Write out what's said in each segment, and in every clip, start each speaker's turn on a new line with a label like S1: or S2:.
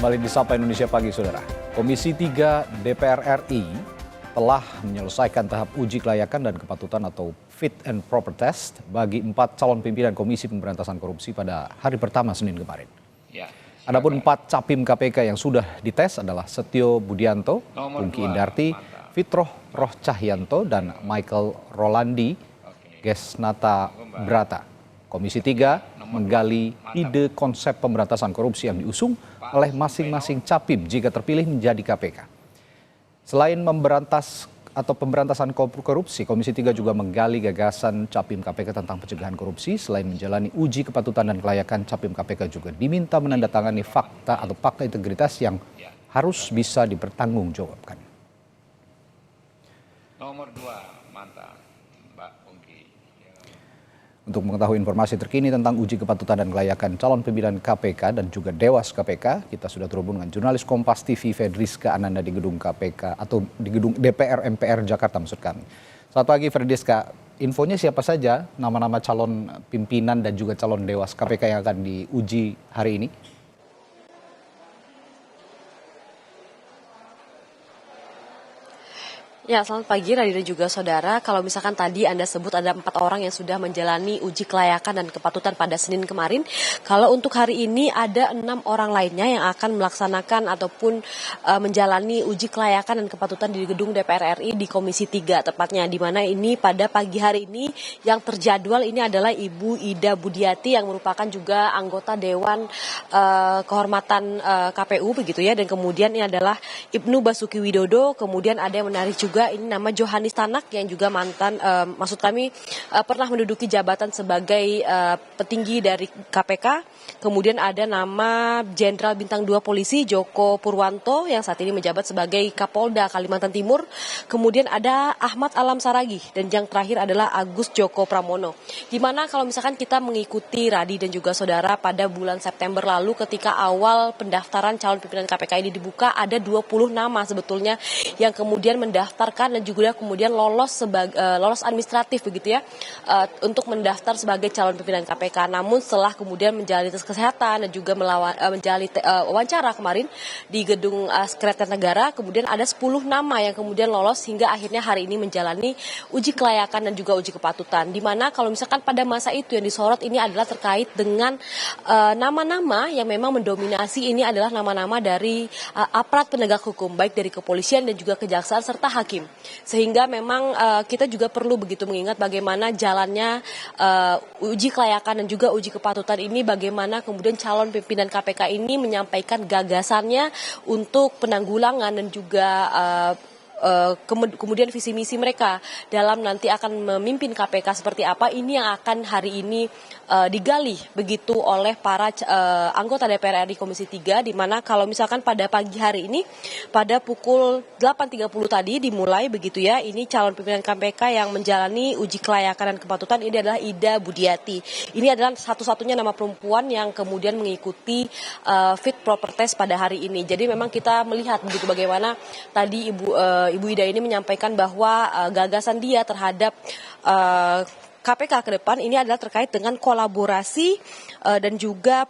S1: Kembali di Sapa Indonesia Pagi, Saudara. Komisi 3 DPR RI telah menyelesaikan tahap uji kelayakan dan kepatutan atau fit and proper test bagi 4 calon pimpinan Komisi Pemberantasan Korupsi pada hari pertama Senin kemarin. Adapun 4 capim KPK yang sudah dites adalah Setio Budianto, Pungki Indarti, Fitroh Roh Cahyanto, dan Michael Rolandi Gesnata Brata. Komisi 3 menggali ide konsep pemberantasan korupsi yang diusung oleh masing-masing capim jika terpilih menjadi KPK. Selain pemberantasan korupsi, Komisi 3 juga menggali gagasan capim KPK tentang pencegahan korupsi. Selain menjalani uji kepatutan dan kelayakan, capim KPK juga diminta menandatangani fakta integritas yang harus bisa dipertanggungjawabkan.
S2: Nomor 2, mantap, Mbak Pungki.
S1: Untuk mengetahui informasi terkini tentang uji kepatutan dan kelayakan calon pimpinan KPK dan juga Dewas KPK, kita sudah terhubung dengan jurnalis Kompas TV Fedriska Ananda di gedung KPK atau di gedung DPR MPR Jakarta maksud kami. Selamat pagi Fedriska, infonya siapa saja nama-nama calon pimpinan dan juga calon Dewas KPK yang akan diuji hari ini?
S3: Ya, selamat pagi Radhi dan juga saudara. Kalau misalkan tadi Anda sebut ada 4 orang yang sudah menjalani uji kelayakan dan kepatutan pada Senin kemarin. Kalau untuk hari ini ada 6 orang lainnya yang akan melaksanakan ataupun menjalani uji kelayakan dan kepatutan di gedung DPR RI di Komisi 3 tepatnya. Di mana ini pada pagi hari ini yang terjadwal ini adalah Ibu Ida Budiati yang merupakan juga anggota Dewan Kehormatan KPU begitu ya. Dan kemudian ini adalah Ibnu Basuki Widodo, kemudian ada yang menarik juga ini nama Johanis Tanak yang juga mantan pernah menduduki jabatan sebagai petinggi dari KPK. Kemudian ada nama Jenderal Bintang 2 Polisi Joko Purwanto yang saat ini menjabat sebagai Kapolda Kalimantan Timur. Kemudian ada Ahmad Alam Saragih dan yang terakhir adalah Agus Joko Pramono. Di mana kalau misalkan kita mengikuti Radhi dan juga saudara pada bulan September lalu ketika awal pendaftaran calon pimpinan KPK ini dibuka, ada 20 nama sebetulnya yang kemudian mendaftarkan dan juga kemudian lolos administratif begitu ya untuk mendaftar sebagai calon pimpinan KPK. Namun setelah kemudian menjalani tes kesehatan dan juga menjalani wawancara kemarin di gedung Sekretariat Negara, kemudian ada 10 nama yang kemudian lolos hingga akhirnya hari ini menjalani uji kelayakan dan juga uji kepatutan. Di mana kalau misalkan pada masa itu yang disorot ini adalah terkait dengan nama-nama yang memang mendominasi, ini adalah nama-nama dari aparat penegak hukum baik dari kepolisian dan juga kejaksaan serta hakim. Sehingga memang kita juga perlu begitu mengingat bagaimana jalannya uji kelayakan dan juga uji kepatutan ini, bagaimana kemudian calon pimpinan KPK ini menyampaikan gagasannya untuk penanggulangan dan juga kemudian visi misi mereka dalam nanti akan memimpin KPK seperti apa, ini yang akan hari ini digali begitu oleh para anggota DPR RI Komisi 3, di mana kalau misalkan pada pagi hari ini pada pukul 8.30 tadi dimulai begitu ya, ini calon pimpinan KPK yang menjalani uji kelayakan dan kepatutan ini adalah Ida Budiati. Ini adalah satu-satunya nama perempuan yang kemudian mengikuti fit proper test pada hari ini. Jadi memang kita melihat begitu bagaimana tadi Ibu Ida ini menyampaikan bahwa gagasan dia terhadap KPK ke depan ini adalah terkait dengan kolaborasi dan juga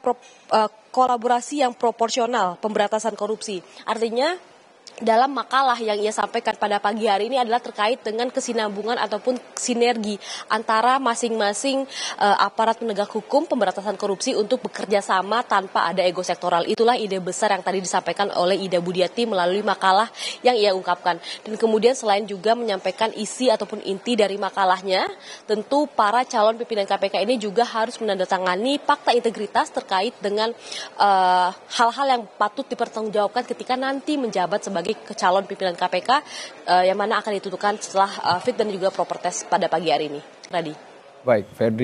S3: kolaborasi yang proporsional pemberantasan korupsi. Artinya dalam makalah yang ia sampaikan pada pagi hari ini adalah terkait dengan kesinambungan ataupun sinergi antara masing-masing aparat penegak hukum pemberantasan korupsi untuk bekerja sama tanpa ada ego sektoral. Itulah ide besar yang tadi disampaikan oleh Ida Budiati melalui makalah yang ia ungkapkan. Dan kemudian selain juga menyampaikan isi ataupun inti dari makalahnya, tentu para calon pimpinan KPK ini juga harus menandatangani fakta integritas terkait dengan hal-hal yang patut dipertanggungjawabkan ketika nanti menjabat sebagai calon pimpinan KPK yang mana akan ditentukan setelah fit dan juga proper test pada pagi hari ini. Radhi.
S1: Baik, Fedri.